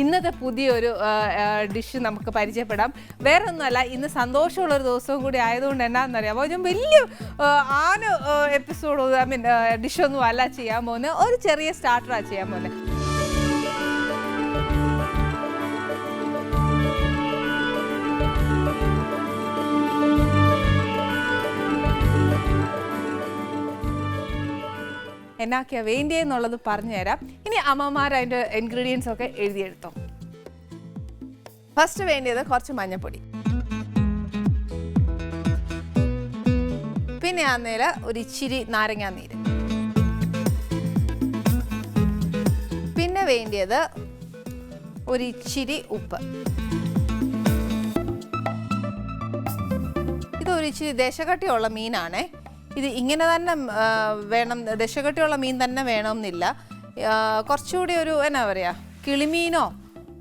ഇന്നത്തെ പുതിയൊരു ഡിഷ് നമുക്ക് പരിചയപ്പെടാം. വേറെ ഒന്നുമല്ല, ഇന്ന് സന്തോഷമുള്ളൊരു ദിവസവും കൂടി ആയതുകൊണ്ട് എന്നാണെന്നറിയാമോ, ഞാൻ വലിയ എപ്പിസോഡ് ഡിഷൊന്നും അല്ല ചെയ്യാൻ പോകുന്നത്, ഒരു ചെറിയ സ്റ്റാർട്ടറാണ് ചെയ്യാൻ പോകുന്നത്. എന്നാക്കിയാണ് വേണ്ടിയെന്നുള്ളത് പറഞ്ഞുതരാം. ഇനി അമ്മമാർ അതിൻ്റെ ഇൻഗ്രീഡിയൻസ് ഒക്കെ എഴുതിയെടുത്തോ. ഫസ്റ്റ് വേണ്ടിയത് കുറച്ച് മഞ്ഞൾപ്പൊടി, പിന്നെ ആന്നേൽ ഒരു ഇച്ചിരി നാരങ്ങാനീര്, പിന്നെ വേണ്ടിയത് ഒരു ഇച്ചിരി ഉപ്പ്. ഇതൊരു ഇച്ചിരി ദശകട്ടിയുള്ള മീനാണേ. ഇത് ഇങ്ങനെ തന്നെ വേണം, ദശകട്ടിയുള്ള മീൻ തന്നെ വേണമെന്നില്ല. കുറച്ചുകൂടി ഒരു എന്നാ പറയുക, കിളിമീനോ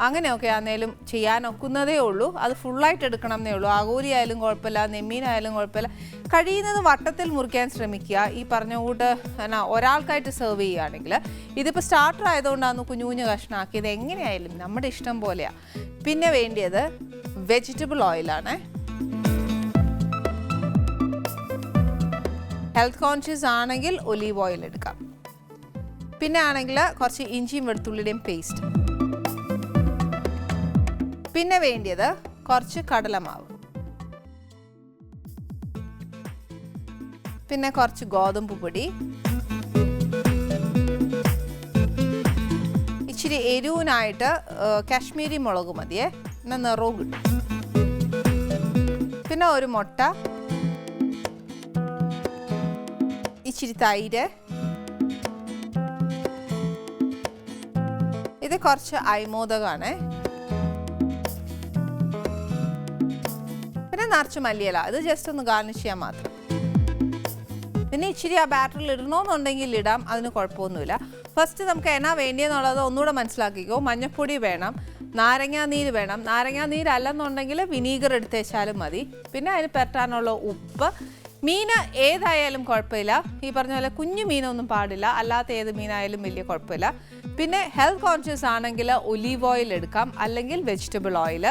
അങ്ങനെയൊക്കെ ആണെങ്കിലും ചെയ്യാനൊക്കുന്നതേ ഉള്ളൂ. അത് ഫുള്ളായിട്ട് എടുക്കണം എന്നേ ഉള്ളൂ. ആകൂരി ആയാലും കുഴപ്പമില്ല, നെമ്മീനായാലും കുഴപ്പമില്ല. കഴിയുന്നത് വട്ടത്തിൽ മുറിക്കാൻ ശ്രമിക്കുക. ഈ പറഞ്ഞ കൂട്ട് എന്നാ ഒരാൾക്കായിട്ട് സെർവ് ചെയ്യുകയാണെങ്കിൽ. ഇതിപ്പോൾ സ്റ്റാർട്ടർ ആയതുകൊണ്ടാണ് കുഞ്ഞു കുഞ്ഞു കഷ്ണമാക്കിയത്. എങ്ങനെയായാലും നമ്മുടെ ഇഷ്ടം പോലെയാണ്. പിന്നെ വേണ്ടിയത് വെജിറ്റബിൾ ഓയിലാണ്. ഹെൽത്ത് കോൺഷ്യസ് ആണെങ്കിൽ ഒലീവ് ഓയിൽ എടുക്കാം. പിന്നെ ആണെങ്കിൽ കുറച്ച് ഇഞ്ചിയും വെളുത്തുള്ളിയുടെയും പേസ്റ്റ്. പിന്നെ വേണ്ടിയത് കുറച്ച് കടലമാവ്, പിന്നെ കുറച്ച് ഗോതമ്പ് പൊടി, ഇച്ചിരി എരിവിനായിട്ട് കാശ്മീരി മുളക് മതിയേ, എന്നാൽ നിറവും കിട്ടും. പിന്നെ ഒരു മുട്ട, ഇച്ചിരി തൈര്, ഇത് കുറച്ച് അയമോദകമാണ്, പിന്നെ നിറച്ച് മല്ലിയില. ഇത് ജസ്റ്റ് ഒന്ന് ഗാർണിഷ് ചെയ്യാൻ മാത്രം. പിന്നെ ഇച്ചിരി ആ ബാറ്ററിൽ ഇടണമെന്നുണ്ടെങ്കിൽ ഇടാം, അതിന് കുഴപ്പമൊന്നുമില്ല. ഫസ്റ്റ് നമുക്ക് എന്നാ വേണ്ടിയെന്നുള്ളത് ഒന്നുകൂടെ മനസ്സിലാക്കിക്കോ. മഞ്ഞൾപ്പൊടി വേണം, നാരങ്ങാനീര് വേണം. നാരങ്ങാനീര് അല്ലെന്നുണ്ടെങ്കിൽ വിനീഗർ എടുത്തേച്ചാലും മതി. പിന്നെ അതിന് പെരട്ടാനുള്ള ഉപ്പ്. മീൻ ഏതായാലും കുഴപ്പമില്ല, ഈ പറഞ്ഞ പോലെ കുഞ്ഞു മീനൊന്നും പാടില്ല, അല്ലാത്ത ഏത് മീനായാലും വലിയ കുഴപ്പമില്ല. പിന്നെ ഹെൽത്ത് കോൺഷ്യസ് ആണെങ്കിൽ ഒലീവ് ഓയിൽ എടുക്കാം, അല്ലെങ്കിൽ വെജിറ്റബിൾ ഓയിൽ.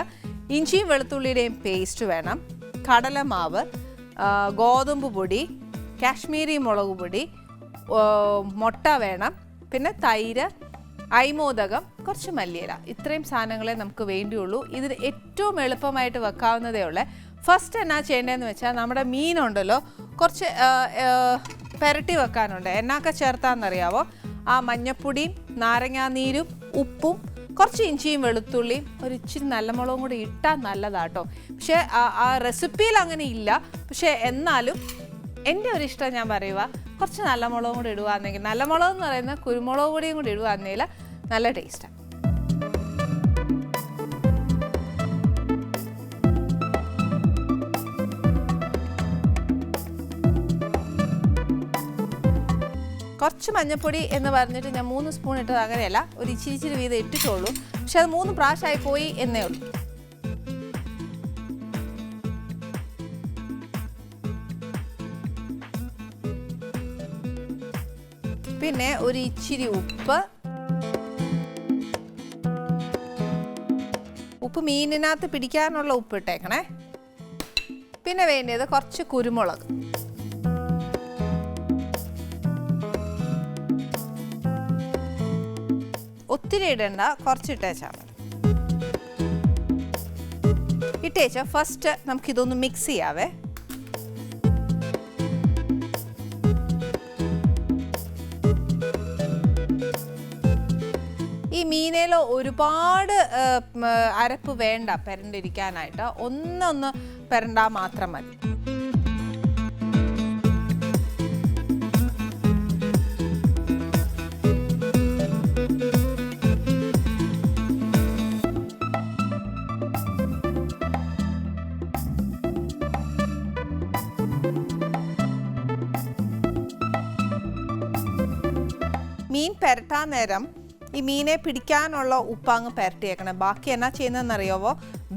ഇഞ്ചിയും വെളുത്തുള്ളിയുടെയും പേസ്റ്റ് വേണം, കടലമാവ്, ഗോതമ്പ് പൊടി, കാശ്മീരി മുളക് പൊടി, മുട്ട വേണം, പിന്നെ തൈര്, അയമോദകം, കുറച്ച് മല്ലിയില. ഇത്രയും സാധനങ്ങളെ നമുക്ക് വേണ്ടിയുള്ളൂ. ഇതിന് ഏറ്റവും എളുപ്പമായിട്ട് വെക്കാവുന്നതേ ഉള്ളൂ. ഫസ്റ്റ് എന്നാ ചെയ്യേണ്ടതെന്ന് വെച്ചാൽ, നമ്മുടെ മീനുണ്ടല്ലോ കുറച്ച് പുരട്ടി വെക്കാനുണ്ട്. എന്നൊക്കെ ചേർത്താന്നറിയാവോ? ആ മഞ്ഞപ്പൊടിയും നാരങ്ങാനീരും ഉപ്പും കുറച്ച് ഇഞ്ചിയും വെളുത്തുള്ളിയും ഒരു ഇച്ചിരി നല്ല മുളകും കൂടി ഇട്ടാൽ നല്ലതാട്ടോ. പക്ഷേ ആ റെസിപ്പിയിൽ അങ്ങനെ ഇല്ല. പക്ഷേ എന്നാലും എൻ്റെ ഒരു ഇഷ്ടം ഞാൻ പറയുക, കുറച്ച് നല്ല മുളകും കൂടി ഇടുകയാണെങ്കിൽ, നല്ല മുളക് എന്ന് പറയുന്ന കുരുമുളക് പൊടിയും കൂടി ഇടുകയാണെങ്കിൽ നല്ല ടേസ്റ്റാണ്. കുറച്ച് മഞ്ഞൾപ്പൊടി എന്ന് പറഞ്ഞിട്ട് ഞാൻ 3 സ്പൂൺ ഇട്ടത് അങ്ങനെയല്ല, ഒരു ഇച്ചിരി വീതം ഇട്ടിട്ടുള്ളൂ. പക്ഷെ അത് 3 പ്രാവശ്യമായി പോയി എന്നേ ഉള്ളൂ. പിന്നെ ഒരു ഇച്ചിരി ഉപ്പ്. ഉപ്പ് മീനിനകത്ത് പിടിക്കാനുള്ള ഉപ്പ് ഇട്ടേക്കണേ. പിന്നെ വേണ്ടത് കുറച്ച് കുരുമുളക്. ഒത്തിരി ഇടണ്ട, കുറച്ചിട്ടേച്ചാൽ മതി. ഇട്ടേച്ച ഫസ്റ്റ് നമുക്കിതൊന്ന് മിക്സ് ചെയ്യാവേ. ഈ മീനേൽ ഒരുപാട് അരപ്പ് വേണ്ട പെരണ്ടിരിക്കാനായിട്ട്, ഒന്നൊന്ന് പെരണ്ടാൽ മാത്രം മതി. മീൻ പെരട്ടാൻ നേരം ഈ മീനെ പിടിക്കാനുള്ള ഉപ്പങ്ങ് പെരട്ടിയേക്കണം. ബാക്കി എന്നാ ചെയ്യുന്നതെന്നറിയാവോ?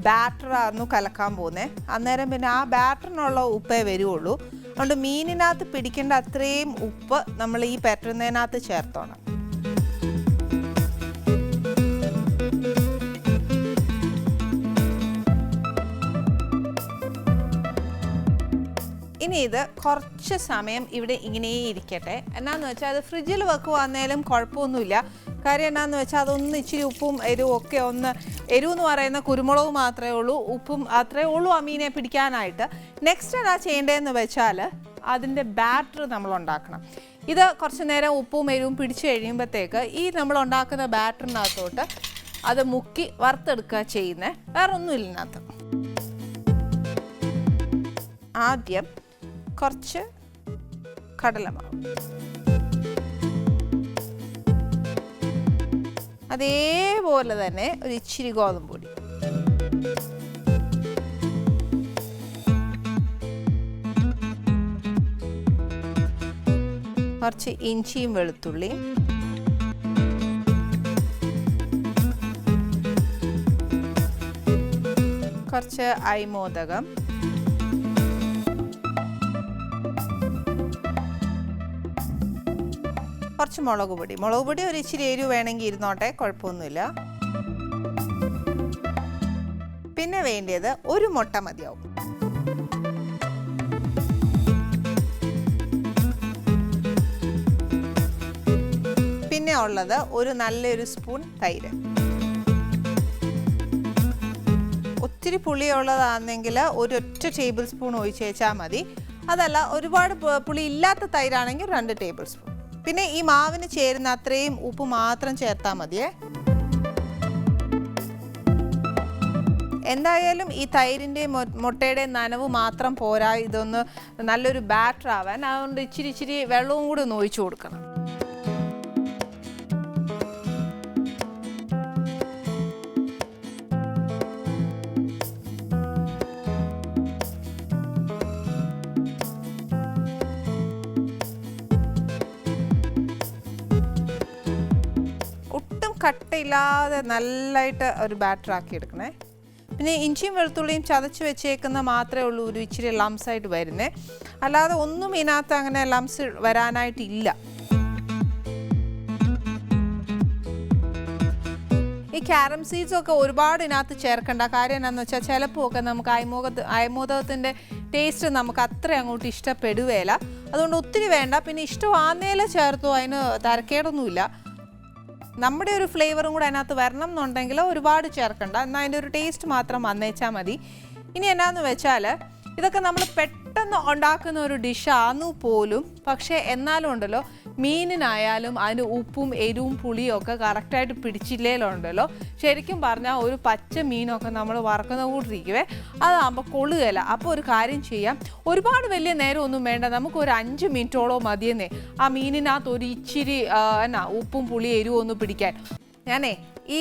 ബാറ്ററായിരുന്നു കലക്കാൻ പോകുന്നത്. അന്നേരം പിന്നെ ആ ബാറ്ററിനുള്ള ഉപ്പേ വരുള്ളൂ. അതുകൊണ്ട് മീനിനകത്ത് പിടിക്കേണ്ട അത്രയും ഉപ്പ് നമ്മൾ ഈ പെരട്ടുന്നതിനകത്ത് ചേർത്തോണം. ഇനി ഇത് കുറച്ച് സമയം ഇവിടെ ഇങ്ങനെ ഇരിക്കട്ടെ. എന്നാന്ന് വെച്ചാൽ അത് ഫ്രിഡ്ജിൽ വെക്കുവാന്നേലും കുഴപ്പമൊന്നുമില്ല. കാര്യം എന്നാന്ന് വെച്ചാൽ അതൊന്ന് ഇച്ചിരി ഉപ്പും എരിവും ഒക്കെ ഒന്ന്, എരിവെന്ന് പറയുന്ന കുരുമുളക് മാത്രമേ ഉള്ളൂ, ഉപ്പും അത്രേ ഉള്ളൂ ആ മീനെ പിടിക്കാനായിട്ട്. നെക്സ്റ്റ് എന്നാ ചെയ്യേണ്ടതെന്ന് വെച്ചാൽ അതിൻ്റെ ബാറ്റർ നമ്മൾ ഉണ്ടാക്കണം. ഇത് കുറച്ച് നേരം ഉപ്പും എരിവും പിടിച്ച് കഴിയുമ്പോഴത്തേക്ക് ഈ നമ്മൾ ഉണ്ടാക്കുന്ന ബാറ്ററിനകത്തോട്ട് അത് മുക്കി വറുത്തെടുക്കുക ചെയ്യുന്നത്. വേറെ ഒന്നുമില്ല ഇതിനകത്ത്. ആദ്യം കുറച്ച് കടലമാവ്, അതേപോലെ തന്നെ ഒരു ഇച്ചിരി ഗോതമ്പ് പൊടി, കുറച്ച് ഇഞ്ചിയും വെളുത്തുള്ളിയും, കുറച്ച് അയമോദകം, കുറച്ച് മുളക് പൊടി. മുളക് പൊടി ഒരു ഇച്ചിരി എരിവ് വേണമെങ്കിൽ ഇരുന്നോട്ടെ, കുഴപ്പമൊന്നുമില്ല. പിന്നെ വേണ്ടിയത് ഒരു മുട്ട മതിയാവും. പിന്നെ ഉള്ളത് ഒരു നല്ലൊരു സ്പൂൺ തൈര്. ഒത്തിരി പുളിയുള്ളതാണെങ്കിൽ ഒരൊറ്റ ടേബിൾ സ്പൂൺ ഒഴിച്ചേച്ചാൽ മതി. അതല്ല ഒരുപാട് പുളി ഇല്ലാത്ത തൈരാണെങ്കിൽ 2 ടേബിൾ സ്പൂൺ. പിന്നെ ഈ മാവിന് ചേരുന്ന അത്രയും ഉപ്പ് മാത്രം ചേർത്താൽ മതിയേ. എന്തായാലും ഈ തൈരിൻ്റെയും മുട്ടയുടെയും നനവ് മാത്രം പോരാ ഇതൊന്ന് നല്ലൊരു ബാറ്റർ ആവാൻ. അതുകൊണ്ട് ഇച്ചിരി വെള്ളവും കൂടി ഒന്ന് ഒഴിച്ചു കൊടുക്കണം. കട്ടയില്ലാതെ നല്ലതായിട്ട് ഒരു ബാറ്റർ ആക്കി എടുക്കണേ. പിന്നെ ഇഞ്ചിയും വെളുത്തുള്ളിയും ചതച്ച് വെച്ചേക്കുന്ന മാത്രമേ ഉള്ളൂ ഒരു ഇച്ചിരി ലംസ് ആയിട്ട് വരുന്നേ. അല്ലാതെ ഒന്നും ഇതിനകത്ത് അങ്ങനെ ലംസ് വരാനായിട്ടില്ല. ഈ ക്യാരം സീഡ്സ് ഒക്കെ ഒരുപാട് ഇതിനകത്ത് ചേർക്കേണ്ട. കാര്യം എന്താണെന്ന് വെച്ചാൽ ചിലപ്പോൾ ഒക്കെ നമുക്ക് അയമോദകത്തിൻ്റെ ടേസ്റ്റ് നമുക്ക് അത്ര അങ്ങോട്ട് ഇഷ്ടപ്പെടുകയില്ല. അതുകൊണ്ട് ഒത്തിരി വേണ്ട. പിന്നെ ഇഷ്ടമാന്നേലെ ചേർത്തു, അതിന് തരക്കേടൊന്നുമില്ല. നമ്മുടെ ഒരു ഫ്ലേവറും കൂടെ അതിനകത്ത് വരണം എന്നുണ്ടെങ്കിൽ ഒരുപാട് ചേർക്കണ്ട. എന്നാൽ അതിൻ്റെ ഒരു ടേസ്റ്റ് മാത്രം വന്നേച്ചാൽ മതി. ഇനി എന്നാന്ന് വെച്ചാൽ ഇതൊക്കെ നമ്മൾ പെട്ടെന്ന് ഉണ്ടാക്കുന്ന ഒരു ഡിഷാന്നു പോലും. പക്ഷേ എന്നാലും ഉണ്ടല്ലോ, മീനിനായാലും അതിന് ഉപ്പും എരിവും പുളിയും ഒക്കെ കറക്റ്റായിട്ട് പിടിച്ചില്ലേലുണ്ടല്ലോ, ശരിക്കും പറഞ്ഞാൽ ഒരു പച്ച മീനൊക്കെ നമ്മൾ വറക്കുന്ന കൂട്ടിരിക്കുവേ, അതാകുമ്പോൾ കൊള്ളുകയില്ല. അപ്പോൾ ഒരു കാര്യം ചെയ്യാം, ഒരുപാട് വലിയ നേരം ഒന്നും വേണ്ട, നമുക്ക് ഒരു 5 മിനിറ്റോളം മതിയെന്നേ ആ മീനിനകത്ത് ഒരു ഇച്ചിരി ഉപ്പും പുളിയും എരിവും ഒന്ന് പിടിക്കാൻ. ഞാനേ ഈ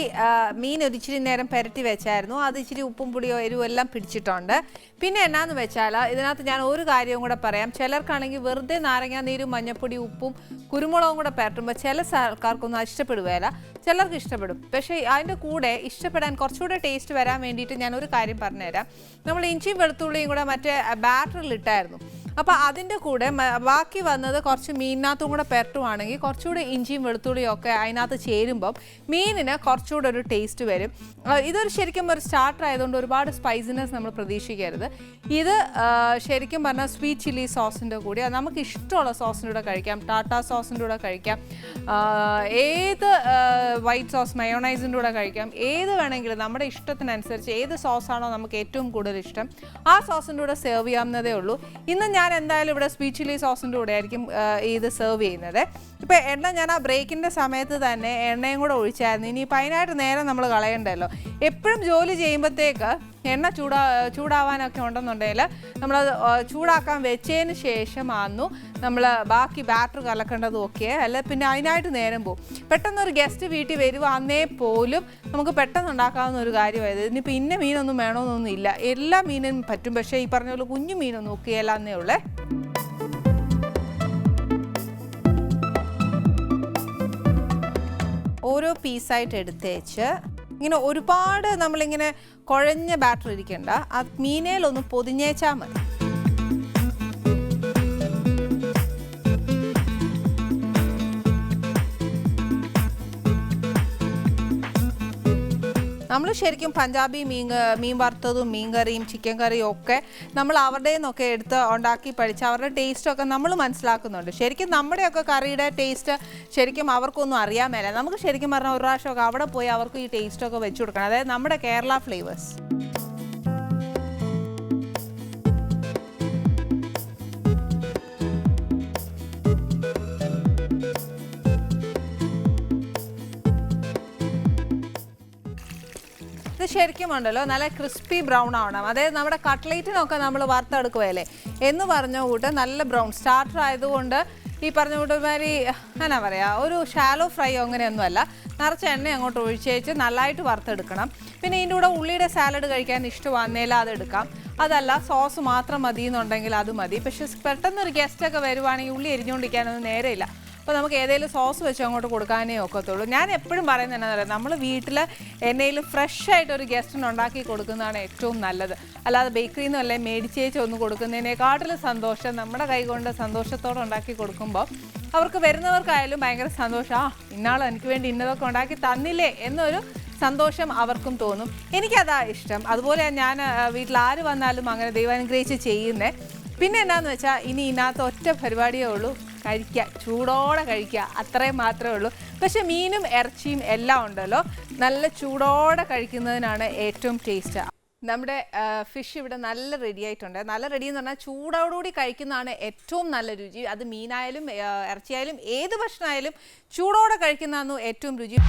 മീൻ ഒരു ഇച്ചിരി നേരം പുരട്ടി വെച്ചായിരുന്നു. അത് ഇച്ചിരി ഉപ്പും പുളിയോ എരിവും എല്ലാം പിടിച്ചിട്ടുണ്ട്. പിന്നെ എന്നാന്ന് വെച്ചാൽ ഇതിനകത്ത് ഞാൻ ഒരു കാര്യവും കൂടെ പറയാം. ചിലർക്കാണെങ്കിൽ വെറുതെ നാരങ്ങാനീരും മഞ്ഞപ്പൊടി ഉപ്പും കുരുമുളകും കൂടെ പുരട്ടുമ്പോൾ ചില ആൾക്കാർക്കൊന്നും ഇഷ്ടപ്പെടുകയില്ല, ചിലർക്ക് ഇഷ്ടപ്പെടും. പക്ഷേ അതിൻ്റെ കൂടെ ഇഷ്ടപ്പെടാൻ കുറച്ചുകൂടെ ടേസ്റ്റ് വരാൻ വേണ്ടിയിട്ട് ഞാൻ ഒരു കാര്യം പറഞ്ഞുതരാം. നമ്മൾ ഇഞ്ചിയും വെളുത്തുള്ളിയും കൂടെ മറ്റേ ബാറ്ററിലിട്ടായിരുന്നു. അപ്പോൾ അതിൻ്റെ കൂടെ ബാക്കി വന്നത് കുറച്ച് മീനിനകത്തും കൂടെ പുരട്ടുവാണെങ്കിൽ കുറച്ചുകൂടെ ഇഞ്ചിയും വെളുത്തുള്ളിയും ഒക്കെ അതിനകത്ത് ചേരുമ്പം മീനിന് കുറച്ചുകൂടെ ഒരു ടേസ്റ്റ് വരും. ഇതൊരു ശരിക്കും ഒരു സ്റ്റാർട്ടർ ആയതുകൊണ്ട് ഒരുപാട് സ്പൈസിനെസ് നമ്മൾ പ്രതീക്ഷിക്കരുത്. ഇത് ശരിക്കും പറഞ്ഞാൽ സ്വീറ്റ് ചില്ലി സോസിൻ്റെ കൂടെ നമുക്ക് ഇഷ്ടമുള്ള സോസിൻ്റെ കൂടെ കഴിക്കാം. ടാറ്റാ സോസിൻ്റെ കൂടെ കഴിക്കാം, ഏത് വൈറ്റ് സോസ് മയോണൈസിൻ്റെ കൂടെ കഴിക്കാം, ഏത് വേണമെങ്കിലും നമ്മുടെ ഇഷ്ടത്തിനനുസരിച്ച് ഏത് സോസാണോ നമുക്ക് ഏറ്റവും കൂടുതൽ ഇഷ്ടം ആ സോസിൻ്റെ കൂടെ സെർവ് ചെയ്യാവുന്നതേ ഉള്ളൂ. ഇന്ന് ഞാൻ എന്തായാലും ഇവിടെ സ്വീറ്റ് ചില്ലി സോസിൻ്റെ കൂടെ ആയിരിക്കും ഇത് സെർവ് ചെയ്യുന്നത്. ഇപ്പോൾ എണ്ണ ഞാൻ ആ ബ്രേക്കിൻ്റെ സമയത്ത് തന്നെ എണ്ണയും കൂടെ ഒഴിച്ചായിരുന്നു. ഇനിയിപ്പോൾ അതിനായിട്ട് നേരം നമ്മൾ കളയണ്ടല്ലോ. എപ്പോഴും ജോലി ചെയ്യുമ്പോഴത്തേക്ക് എണ്ണ ചൂടാവാനൊക്കെ ഉണ്ടെന്നുണ്ടെങ്കിൽ നമ്മളത് ചൂടാക്കാൻ വെച്ചതിന് ശേഷമാണെന്നു നമ്മൾ ബാക്കി ബാറ്റർ കലക്കേണ്ടതും ഒക്കെ. അല്ല പിന്നെ അതിനായിട്ട് നേരം പോകും. പെട്ടെന്നൊരു ഗസ്റ്റ് വീട്ടിൽ വരുവാന്നേ പോലും നമുക്ക് പെട്ടെന്ന് ഉണ്ടാക്കാവുന്ന ഒരു കാര്യമായത്. ഇനിയിപ്പോൾ ഇന്ന മീനൊന്നും വേണമെന്നൊന്നും ഇല്ല, എല്ലാ മീനും പറ്റും. പക്ഷേ ഈ പറഞ്ഞ പോലെ കുഞ്ഞു മീനൊന്നും നോക്കിയല്ലാന്നേ ഉള്ളേ. ഓരോ പീസായിട്ട് എടുത്തേച്ച് ഇങ്ങനെ ഒരുപാട് നമ്മളിങ്ങനെ കുഴഞ്ഞ ബാറ്റർ ഇരിക്കണ്ട, ആ മീനയിലൊന്ന് പൊതിഞ്ഞേച്ചാൽ മതി. നമ്മൾ ശരിക്കും പഞ്ചാബി മീൻ വറുത്തതും മീൻ കറിയും ചിക്കൻ കറിയും ഒക്കെ നമ്മൾ അവരുടെ നിന്നൊക്കെ എടുത്ത് ഉണ്ടാക്കി പഠിച്ച് അവരുടെ ടേസ്റ്റൊക്കെ നമ്മൾ മനസ്സിലാക്കുന്നുണ്ട്. ശരിക്കും നമ്മുടെയൊക്കെ കറിയുടെ ടേസ്റ്റ് ശരിക്കും അവർക്കൊന്നും അറിയാൻ മേല. നമുക്ക് ശരിക്കും പറഞ്ഞാൽ ഒരു പ്രാവശ്യമൊക്കെ അവിടെ പോയി അവർക്ക് ഈ ടേസ്റ്റൊക്കെ വെച്ച് കൊടുക്കണം. അതായത് നമ്മുടെ കേരള ഫ്ലേവേഴ്സ്. ഇത് ശരിക്കും ഉണ്ടല്ലോ നല്ല ക്രിസ്പി ബ്രൗൺ ആവണം. അതായത് നമ്മുടെ കട്ട്ലേറ്റിനൊക്കെ നമ്മൾ വറുത്തെടുക്കുവല്ലേ എന്ന് പറഞ്ഞ കൂട്ട് നല്ല ബ്രൗൺ സ്റ്റാർട്ടർ ആയതുകൊണ്ട് ഈ പറഞ്ഞ കൂട്ട് മാതിരി എന്നാ പറയുക, ഒരു ഷാലോ ഫ്രൈ അങ്ങനെയൊന്നുമല്ല, നിറച്ച് എണ്ണ അങ്ങോട്ട് ഒഴിച്ചേച്ച് നല്ലതായിട്ട് വറുത്തെടുക്കണം. പിന്നെ ഇതിൻ്റെ കൂടെ ഉള്ളിയുടെ സാലഡ് കഴിക്കാൻ ഇഷ്ടമാണെന്നേൽ അതെടുക്കാം. അതല്ല സോസ് മാത്രം മതി എന്നുണ്ടെങ്കിൽ അത് മതി. പക്ഷെ പെട്ടെന്നൊരു ഗസ്റ്റൊക്കെ വരുവാണെങ്കിൽ ഉള്ളി എരിഞ്ഞുകൊണ്ടിരിക്കാനൊന്നും നേരെയില്ല. അപ്പോൾ നമുക്ക് ഏതെങ്കിലും സോസ് വെച്ച് അങ്ങോട്ട് കൊടുക്കാനേ ഒക്കത്തുള്ളൂ. ഞാൻ എപ്പോഴും പറയുന്നത് എന്താണെന്ന് പറയുക, നമ്മൾ വീട്ടിൽ എന്തെങ്കിലും ഫ്രഷ് ആയിട്ടൊരു ഗസ്റ്റിന് ഉണ്ടാക്കി കൊടുക്കുന്നതാണ് ഏറ്റവും നല്ലത്. അല്ലാതെ ബേക്കറിയിൽ നിന്നും അല്ലെ മേടിച്ചേച്ച് ഒന്ന് കൊടുക്കുന്നതിനേക്കാട്ടിലും സന്തോഷം നമ്മുടെ കൈ കൊണ്ട് സന്തോഷത്തോടെ ഉണ്ടാക്കി കൊടുക്കുമ്പോൾ അവർക്ക് വരുന്നവർക്കായാലും ഭയങ്കര സന്തോഷം. ഇന്നാൾ എനിക്ക് വേണ്ടി ഇന്നതൊക്കെ ഉണ്ടാക്കി തന്നില്ലേ എന്നൊരു സന്തോഷം അവർക്കും തോന്നും. എനിക്കതാ ഇഷ്ടം. അതുപോലെ ഞാൻ വീട്ടിൽ ആര് വന്നാലും അങ്ങനെ ദൈവാനുഗ്രഹിച്ച് ചെയ്യുന്നേ. പിന്നെ എന്താണെന്ന് വെച്ചാൽ ഇനി ഇതിനകത്ത് ഒറ്റ പരിപാടിയേ ഉള്ളൂ, കഴിക്കുക, ചൂടോടെ കഴിക്കുക, അത്രയും മാത്രമേ ഉള്ളൂ. പക്ഷെ മീനും ഇറച്ചിയും എല്ലാം ഉണ്ടല്ലോ, നല്ല ചൂടോടെ കഴിക്കുന്നതിനാണ് ഏറ്റവും ടേസ്റ്റ്. നമ്മുടെ ഫിഷ് ഇവിടെ നല്ല റെഡി ആയിട്ടുണ്ട്. നല്ല റെഡി എന്ന് പറഞ്ഞാൽ ചൂടോടുകൂടി കഴിക്കുന്നതാണ് ഏറ്റവും നല്ല രുചി. അത് മീനായാലും ഇറച്ചിയായാലും ഏത് ഭക്ഷണമായാലും ചൂടോടെ കഴിക്കുന്നതാണ് ഏറ്റവും രുചി.